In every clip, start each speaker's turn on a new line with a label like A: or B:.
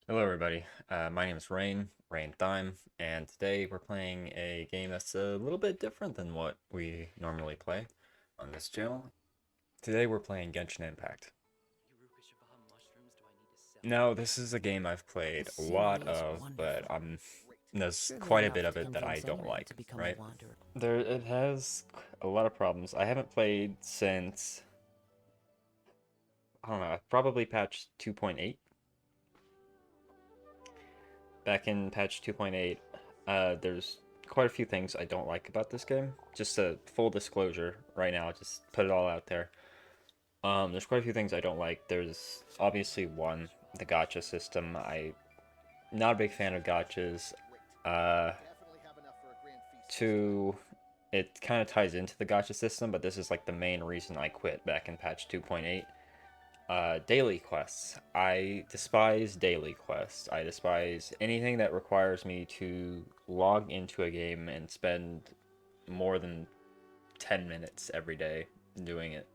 A: Hello everybody, my name is Rain Thyme, and today we're playing a game that's a little bit different than what we normally play on this channel. Today we're playing Genshin Impact. Now, this is a game I've played
B: This
A: a lot
B: scenery is
A: of, but
B: wonderful.
A: there's
B: Surely
A: quite a
B: enough
A: bit
B: to
A: of it that I
B: convince
A: don't
B: anyone
A: like,
B: to become a
A: right?
B: wanderer.
A: It has a lot of problems. I haven't played since, I don't know, probably patch 2.8. Back in patch 2.8, there's quite a few things I don't like about this game. Just a full disclosure right now, just put it all out there. There's quite a few things I don't like. There's obviously one, the gacha system. I'm not a big fan of gachas. Uh, Two, it kind of ties into the gacha system, but this is like the main reason I quit back in patch 2.8. Daily quests. I despise daily quests. I despise anything that requires me to log into a game and spend more than 10 minutes every day doing it.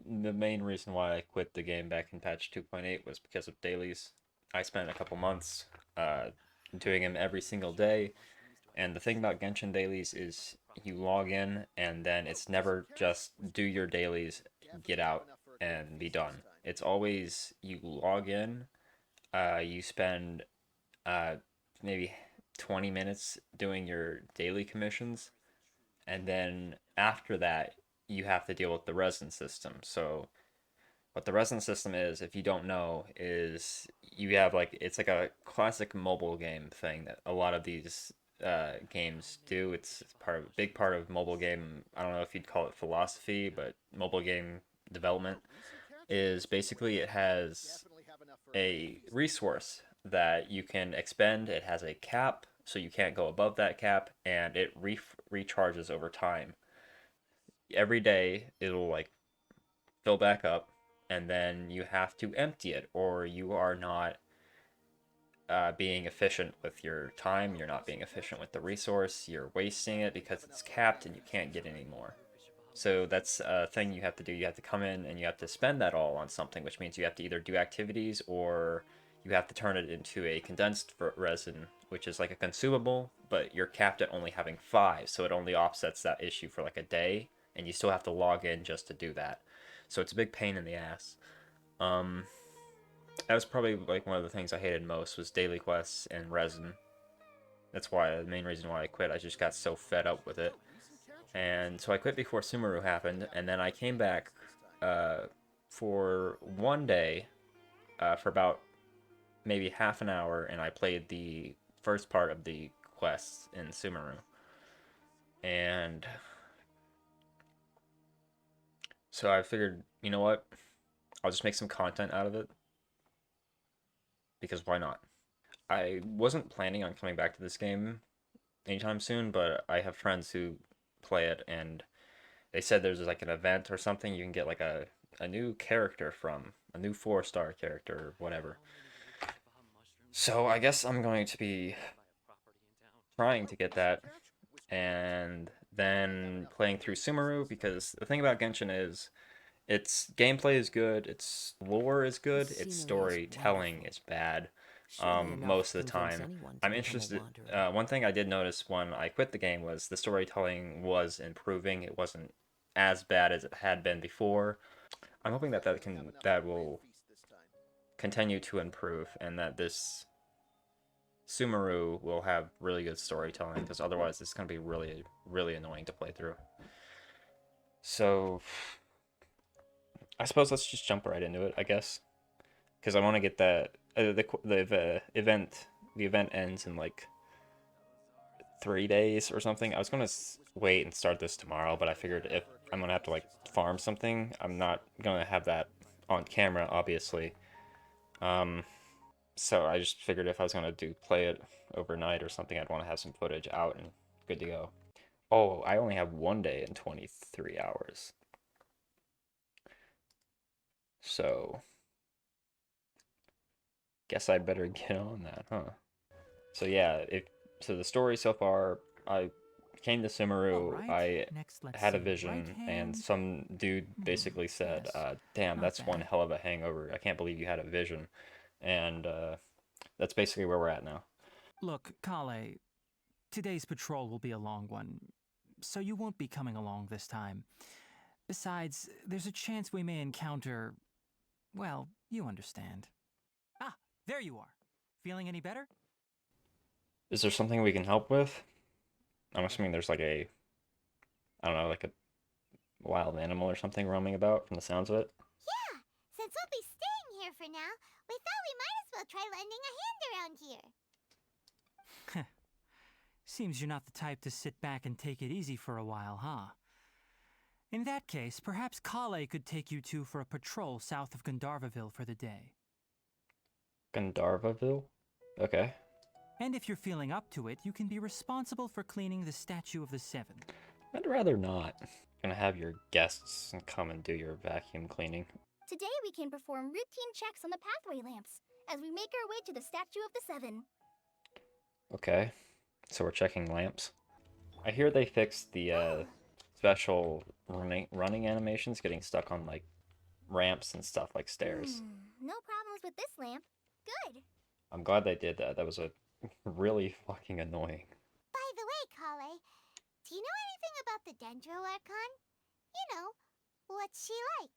A: The main reason why I quit the game back in patch 2.8 was because of dailies. I spent a couple months uh, doing them every single day, and the thing about Genshin dailies is you log in and then it's never just do your dailies, get out, and be done. It's always you log in, you spend uh, maybe 20 minutes doing your daily commissions, and then after that, you have to deal with the resin system. So, what the resin system is, if you don't know, is you have like it's like a classic mobile game thing that a lot of these games do. It's part of a big part of mobile game. I don't know if you'd call it philosophy, but mobile game development is basically it has a resource that you can expend. It has a cap, so you can't go above that cap, and it recharges over time. Every day, it'll like fill back up, and then you have to empty it, or you are not being efficient with your time. You're not being efficient with the resource. You're wasting it because it's capped and you can't get any more. So that's a thing you have to do. You have to come in and you have to spend that all on something, which means you have to either do activities or you have to turn it into a condensed resin, which is like a consumable, but you're capped at only having five, so it only offsets that issue for like a day, and you still have to log in just to do that. So it's a big pain in the ass. Um, that was probably like one of the things I hated most was daily quests and resin. That's why the main reason why I quit. I just got so fed up with it. And so I quit before Sumeru happened, and then I came back uh, for one day for about maybe half an hour, and I played the first part of the quests in Sumeru. And so I figured, you know what? I'll just make some content out of it because why not? I wasn't planning on coming back to this game anytime soon, but I have friends who play it, and they said there's like an event or something you can get like a new character from a new 4-star character or whatever. So I guess I'm going to be trying to get that and then playing through Sumeru because the thing about Genshin is its gameplay is good, its lore is
B: This
A: good, its
B: scenery is
A: storytelling
B: wonderful.
A: is bad
B: Surely enough to
A: most of the
B: convince
A: time.
B: anyone to
A: I'm
B: become a
A: interested.
B: wanderer.
A: One thing I did notice when I quit the game was the storytelling was improving. It wasn't as bad as it had been before. I'm hoping that that will continue to improve and that this Sumeru will have really good storytelling because otherwise it's going to be really annoying to play through. So I suppose let's just jump right into it, I guess, because I want to get that the event ends in like 3 days or something. I was gonna wait and start this tomorrow, but I figured if I'm gonna have to like farm something, I'm not gonna have that on camera, obviously. Um, so I just figured if I was gonna do play it overnight or something, I'd want to have some footage out and good to go. Oh, I only have one day and 23 hours, so guess I better get on that, huh? So yeah, if so, the story so far, I came to
C: All
A: Sumeru.
C: right,
A: I
C: next let's
A: had a
C: see. Right
A: vision, and
C: hand.
A: some dude basically said,
C: Yes,
A: "Damn,
C: not
A: that's one
C: bad.
A: hell of a hangover. I can't believe you had a vision." And That's basically where we're at now.
B: Look, Kale, today's patrol will be a long one, so you won't be coming along this time. Besides, there's a chance we may encounter... well, you understand. Ah, there you are. Feeling any better?
A: Is there something we can help with? I'm assuming there's like a, I don't know, like a wild animal or something roaming about from the sounds of it.
C: Yeah, since we'll be staying here for now, we thought we might as well try lending a hand around here.
B: Seems you're not the type to sit back and take it easy for a while, huh? In that case, perhaps Kale could take you two for a patrol south of Gandharvaville for the day.
A: Gandharvaville? Okay.
B: And if you're feeling up to it, you can be responsible for cleaning the Statue of the Seven.
A: I'd rather not. Gonna have your guests come and do your vacuum cleaning.
C: Today we can perform routine checks on the pathway lamps as we make our way to the Statue of the Seven.
A: Okay. So we're checking lamps. I hear they fixed the special running animations getting stuck on like ramps and stuff like stairs.
C: No problems with this lamp. Good.
A: I'm glad they did that. That was a really fucking annoying.
C: By the way, Kale, do you know anything about the Dendro Archon? You know, what's she like?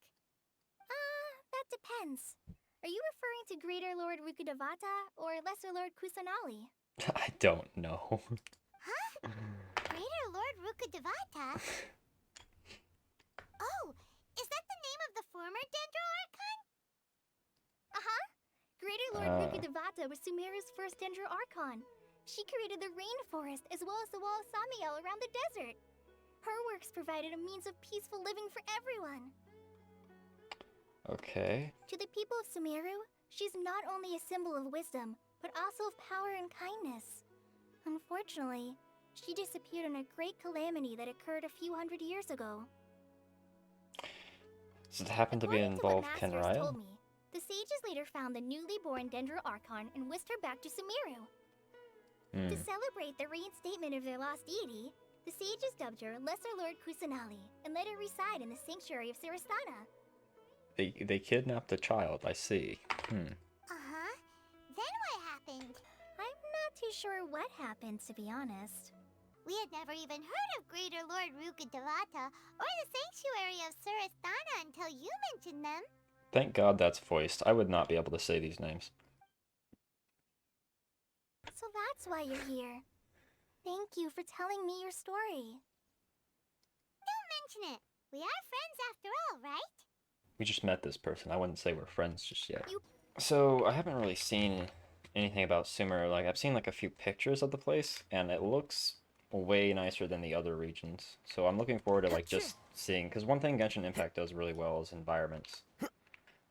C: That depends. Are you referring to Greater Lord Rukkhadevata or Lesser Lord Kusanali?
A: I don't know.
C: Huh? Greater Lord Rukkhadevata? Oh, is that the name of the former Dendro Archon? Uh-huh. Greater Lord Rukkhadevata was Sumeru's first Dendro Archon. She created the rainforest as well as the wall of Samiel around the desert. Her works provided a means of peaceful living for everyone.
A: Okay.
C: To the people of Sumeru, she's not only a symbol of wisdom, but also of power and kindness. Unfortunately, she disappeared in a great calamity that occurred a few hundred years ago.
A: Does it happen to be
C: According to what
A: involved
C: Masters told
A: Kenraya?
C: me, the sages later found the newly born Dendro Archon and whisked her back to Sumeru. To celebrate the reinstatement of their lost deity, the sages dubbed her Lesser Lord Kusanali and let her reside in the sanctuary of Sarastana.
A: They kidnapped a child, I see.
C: Uh-huh. Then what happened? I'm not too sure what happened, to be honest. We had never even heard of Greater Lord Rukkhadevata or the sanctuary of Sarastana until you mentioned them.
A: Thank God that's voiced. I would not be able to say these names.
C: So that's why you're here. Thank you for telling me your story. Don't mention it. We are friends after all, right?
A: We just met this person. I wouldn't say we're friends just yet. So, I haven't really seen anything about Sumeru. Like, I've seen like a few pictures of the place, and it looks way nicer than the other regions. So I'm looking forward to like just seeing, because one thing Genshin Impact does really well is environments. I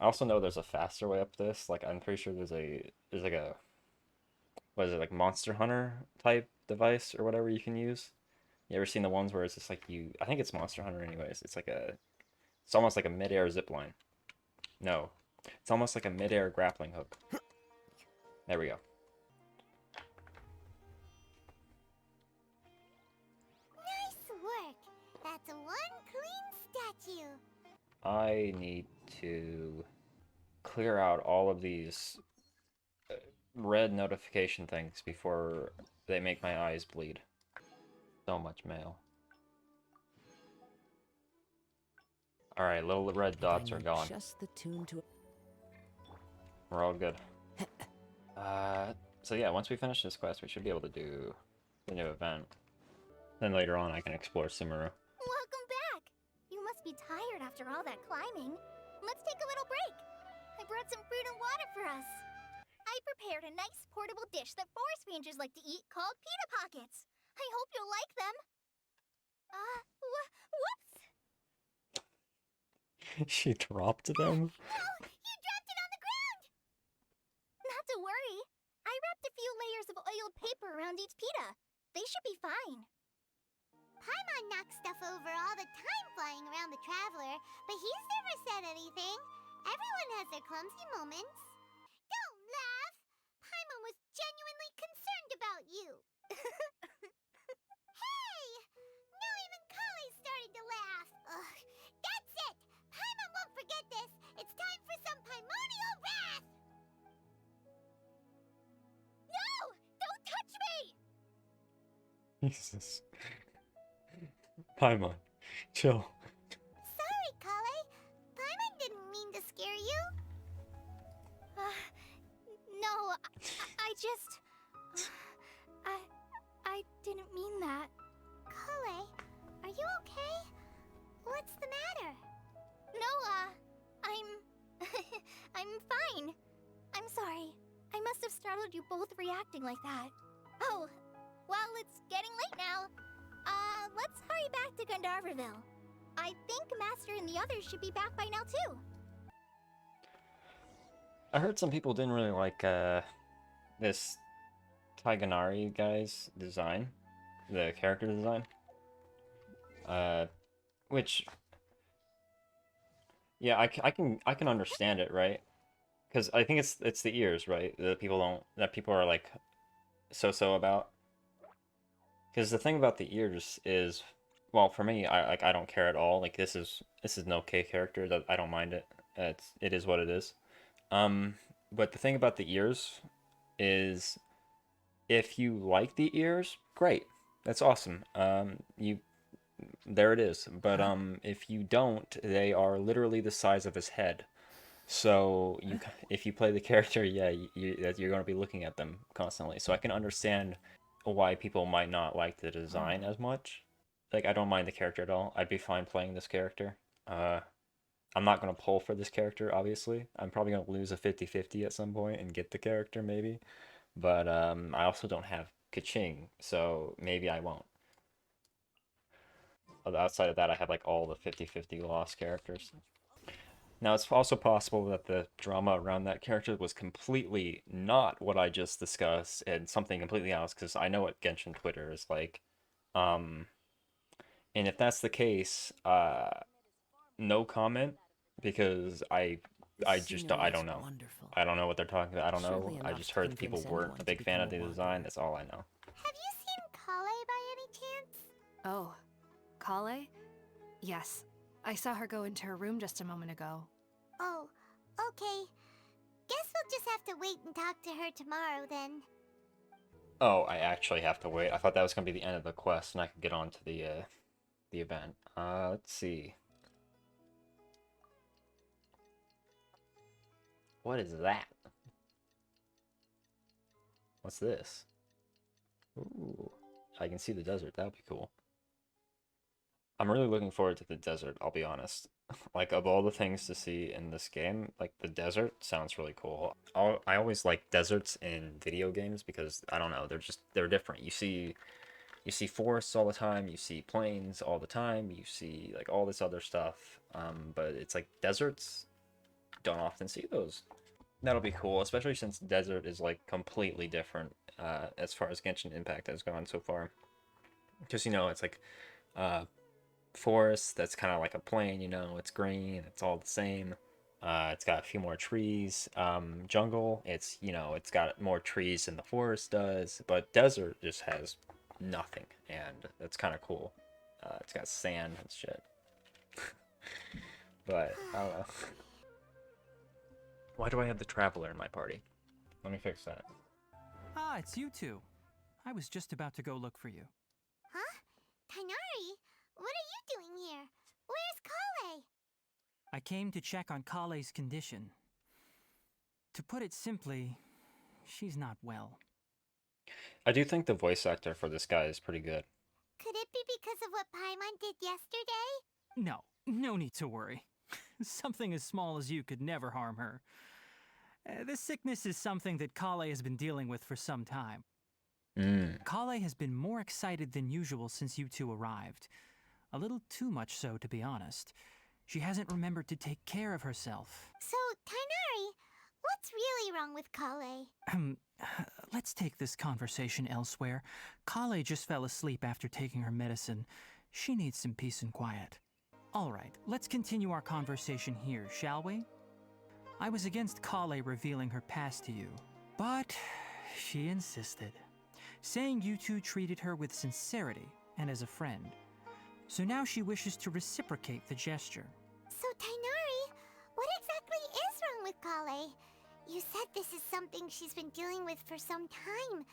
A: also know there's a faster way up this. Like, I'm pretty sure there's like a, what is it, like Monster Hunter type device or whatever you can use. You ever seen the ones where it's just like I think it's Monster Hunter anyways. It's almost like a mid-air zipline. No, it's almost like a mid-air grappling hook. There we go.
C: Nice work. That's one clean statue.
A: I need to clear out all of these red notification things before they make my eyes bleed. So much mail. Alright, little red dots are gone.
D: Just the tune to...
A: We're all good. So yeah, once we finish this quest, we should be able to do the new event. Then later on, I can explore Sumeru.
C: Welcome back. You must be tired after all that climbing. Let's take a little break. I brought some fruit and water for us. I prepared a nice portable dish that forest rangers like to eat called pita pockets. I hope you'll like them. Whoops!
A: She dropped them?
C: No, you dropped it on the ground! Not to worry. I wrapped a few layers of oiled paper around each pita. They should be fine. Paimon knocks stuff over all the time flying around the Traveler, but he's never said anything. Everyone has their clumsy moments. Don't laugh! Paimon was genuinely concerned about you. Hey! Now even Kale's starting to laugh. Ugh, that's it! Paimon won't forget this. It's time for some Paimonial wrath!
A: Jesus. Paimon, chill.
C: Sorry, Kale. Paimon didn't mean to scare you. No, I just... I didn't mean that. Kale, are you okay? What's the matter? No, I'm... I'm fine. I'm sorry. I must have startled you both reacting like that. Oh, well, it's getting late now. Let's hurry back to Gandharville. I think Master and the others should be back by now, too.
A: I heard some people didn't really like this Taiganari guy's design, the character design. Which, yeah, I can understand it, right? Because I think it's the ears, right? That people are like so about. Because the thing about the ears is, well, for me, I don't care at all. Like this is an okay character that I don't mind it. It is what it is. But the thing about the ears is, if you like the ears, great, that's awesome. You there it is. But if you don't, they are literally the size of his head. So if you play the character, yeah, you're going to be looking at them constantly. So I can understand why people might not like the design as much. Like, I don't mind the character at all. I'd be fine playing this character. I'm not going to pull for this character, obviously. I'm probably going to lose a 50-50 at some point and get the character, maybe. But I also don't have Kaching, so maybe I won't. Outside of that, I have like all the 50-50 lost characters. Now, it's also possible that the drama around that character was completely not what I just discussed and something completely else, because I know what Genshin Twitter is like. Um, and if that's the case, no comment, because I just don't, I don't know.
D: Wonderful.
A: I don't know what they're talking about. I don't know.
D: Surely
A: I
D: enough
A: just
D: to
A: heard that people
D: convince
A: weren't
D: anyone
A: a
D: to
A: big fan
D: become
A: of the
D: a
A: design.
D: wanderer.
A: That's all I know.
C: Have you seen Kale by any chance?
D: Oh, Kale? Yes. I saw her go into her room just a moment ago.
C: Oh, okay. Guess we'll just have to wait and talk to her tomorrow then.
A: Oh, I actually have to wait. I thought that was gonna be the end of the quest, and I could get on to the event. Let's see. What is that? What's this? Ooh, I can see the desert. That would be cool. I'm really looking forward to the desert, I'll be honest. Like, of all the things to see in this game, like, the desert sounds really cool. I always like deserts in video games because, I don't know, they're different. You see forests all the time, you see plains all the time, you see, like, all this other stuff. But it's like deserts, don't often see those. That'll be cool, especially since desert is, like, completely different as far as Genshin Impact has gone so far. Because, it's like uh, forest that's kind of like a plain, it's green, it's all the same. It's got a few more trees. Jungle, it's got more trees than the forest does, but desert just has nothing, and that's kind of cool. It's got sand and shit. But I don't know. Why do I have the traveler in my party? Let me fix that.
B: Ah, it's you two. I was just about to go look for you.
C: Huh? Tainari, what are you doing here? Where's Kale?
B: I came to check on Kale's condition. To put it simply, she's not well.
A: I do think the voice actor for this guy is pretty good.
C: Could it be because of what Paimon did yesterday?
B: No need to worry. Something as small as you could never harm her. This sickness is something that Kale has been dealing with for some time. Kale has been more excited than usual since you two arrived. A little too much so, to be honest. She hasn't remembered to take care of herself.
C: So, Tainari, what's really wrong with Kale?
B: Let's take this conversation elsewhere. Kale just fell asleep after taking her medicine. She needs some peace and quiet. All right, let's continue our conversation here, shall we? I was against Kale revealing her past to you, but she insisted, saying you two treated her with sincerity and as a friend. So now she wishes to reciprocate the gesture.
C: So, Tainari, what exactly is wrong with Kale? You said this is something she's been dealing with for some time.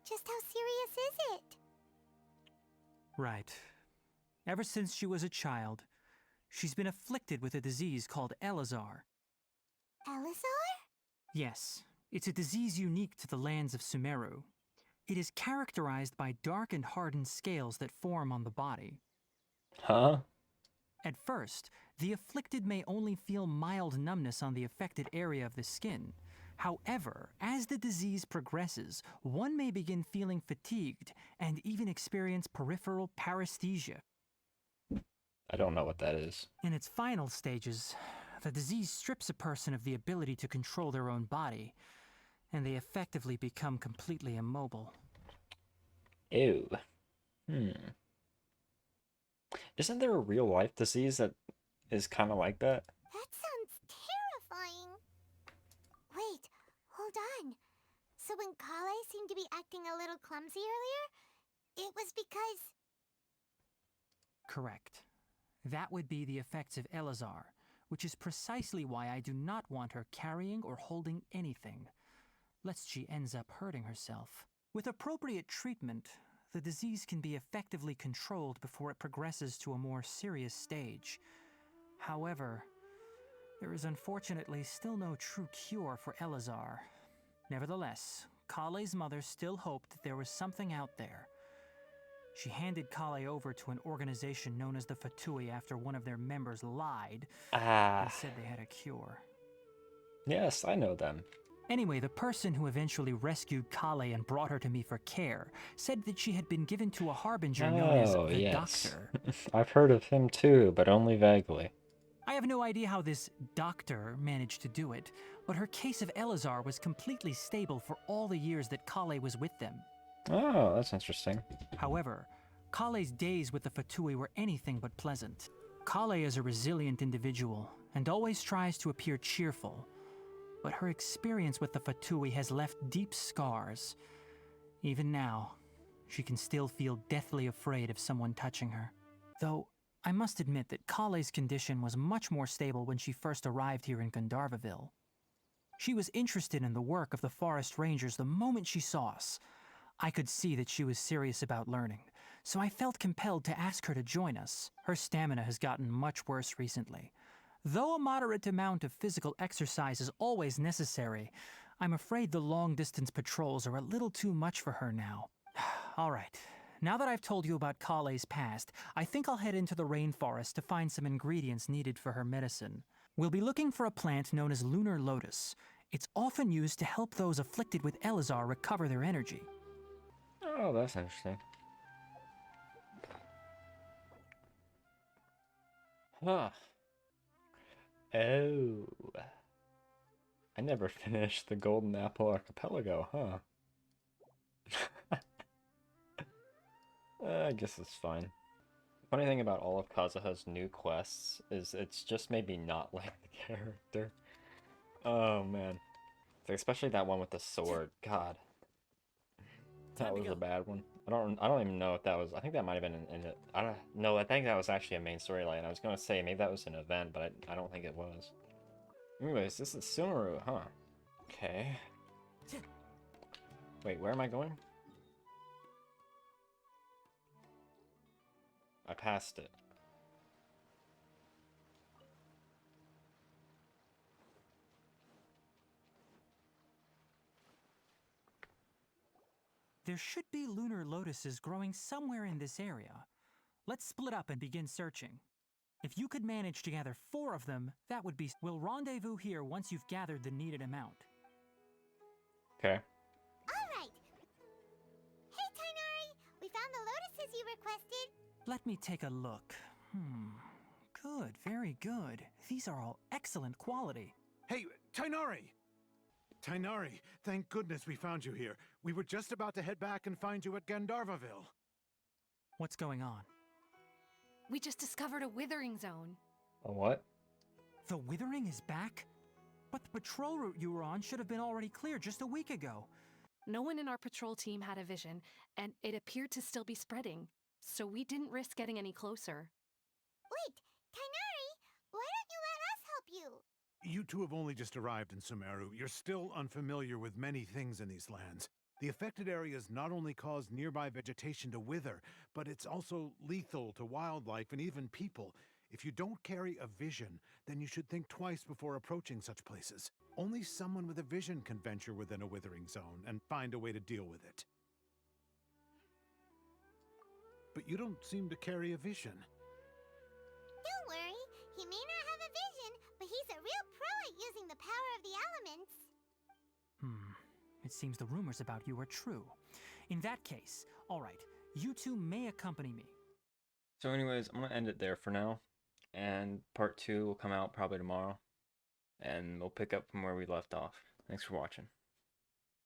C: Just how serious is it?
B: Right. Ever since she was a child, she's been afflicted with a disease called Elazar.
C: Elazar?
B: Yes, it's a disease unique to the lands of Sumeru. It is characterized by dark and hardened scales that form on the body.
A: Huh?
B: At first, the afflicted may only feel mild numbness on the affected area of the skin. However, as the disease progresses, one may begin feeling fatigued and even experience peripheral paresthesia.
A: I don't know what that is.
B: In its final stages, the disease strips a person of the ability to control their own body, and they effectively become completely immobile.
A: Ew. Hmm. Isn't there a real life disease that is kind of like that?
C: That sounds terrifying. Wait, hold on. So when Kale seemed to be acting a little clumsy earlier, it was because...
B: Correct. That would be the effects of Elazar, which is precisely why I do not want her carrying or holding anything, lest she ends up hurting herself. With appropriate treatment, the disease can be effectively controlled before it progresses to a more serious stage. However, there is unfortunately still no true cure for Elazar. Nevertheless, Kale's mother still hoped that there was something out there. She handed Kale over to an organization known as the Fatui after one of their members lied
A: Ah.
B: and said they had a cure.
A: Yes, I know them.
B: Anyway, the person who eventually rescued Kale and brought her to me for care said that she had been given to a harbinger known as
A: Oh,
B: the
A: yes.
B: Doctor.
A: I've heard of him too, but only vaguely.
B: I have no idea how this doctor managed to do it, but her case of Elazar was completely stable for all the years that Kale was with them.
A: Oh, that's interesting.
B: However, Kale's days with the Fatui were anything but pleasant. Kale is a resilient individual and always tries to appear cheerful, but her experience with the Fatui has left deep scars. Even now, she can still feel deathly afraid of someone touching her. Though, I must admit that Kale's condition was much more stable when she first arrived here in Gandharvaville. She was interested in the work of the forest rangers the moment she saw us. I could see that she was serious about learning, so I felt compelled to ask her to join us. Her stamina has gotten much worse recently. Though a moderate amount of physical exercise is always necessary, I'm afraid the long-distance patrols are a little too much for her now. All right, now that I've told you about Kale's past, I think I'll head into the rainforest to find some ingredients needed for her medicine. We'll be looking for a plant known as lunar lotus. It's often used to help those afflicted with Elazar recover their energy.
A: Oh, that's interesting. Huh. Oh. I never finished the Golden Apple Archipelago, huh? I guess it's fine. Funny thing about all of Kazuha's new quests is it's just made me not like the character. Oh man. Like, especially that one with the sword. God. That was a bad one. I don't even know if that was. I think that might have been in it. I don't know. I think that was actually a main storyline. I was gonna say maybe that was an event, but I don't think it was. Anyways, this is Sumeru, huh? Okay. Wait, where am I going? I passed it.
B: There should be lunar lotuses growing somewhere in this area. Let's split up and begin searching. If you could manage to gather 4 of them, that would be... We'll rendezvous here once you've gathered the needed amount.
A: Okay.
C: Alright! Hey, Tainari! We found the lotuses you requested!
B: Let me take a look. Good, very good. These are all excellent quality.
E: Hey, Tainari! Tainari, thank goodness we found you here. We were just about to head back and find you at Gandharvaville.
B: What's going on?
D: We just discovered a withering zone.
A: A what?
B: The Withering is back? But the patrol route you were on should have been already clear just a week ago.
D: No one in our patrol team had a vision, and it appeared to still be spreading. So we didn't risk getting any closer.
C: Wait, Tainari! Why don't you let us help you?
E: You two have only just arrived in Sumeru. You're still unfamiliar with many things in these lands. The affected areas not only cause nearby vegetation to wither, but it's also lethal to wildlife and even people. If you don't carry a vision, then you should think twice before approaching such places. Only someone with a vision can venture within a withering zone and find a way to deal with it. But you don't seem to carry a vision.
C: Don't worry, he may not have a vision, but he's a real pro at using the power of the elements.
B: It seems the rumors about you are true. In that case, all right, you two may accompany me.
A: So anyways, I'm going to end it there for now. And part 2 will come out probably tomorrow. And we'll pick up from where we left off. Thanks for watching.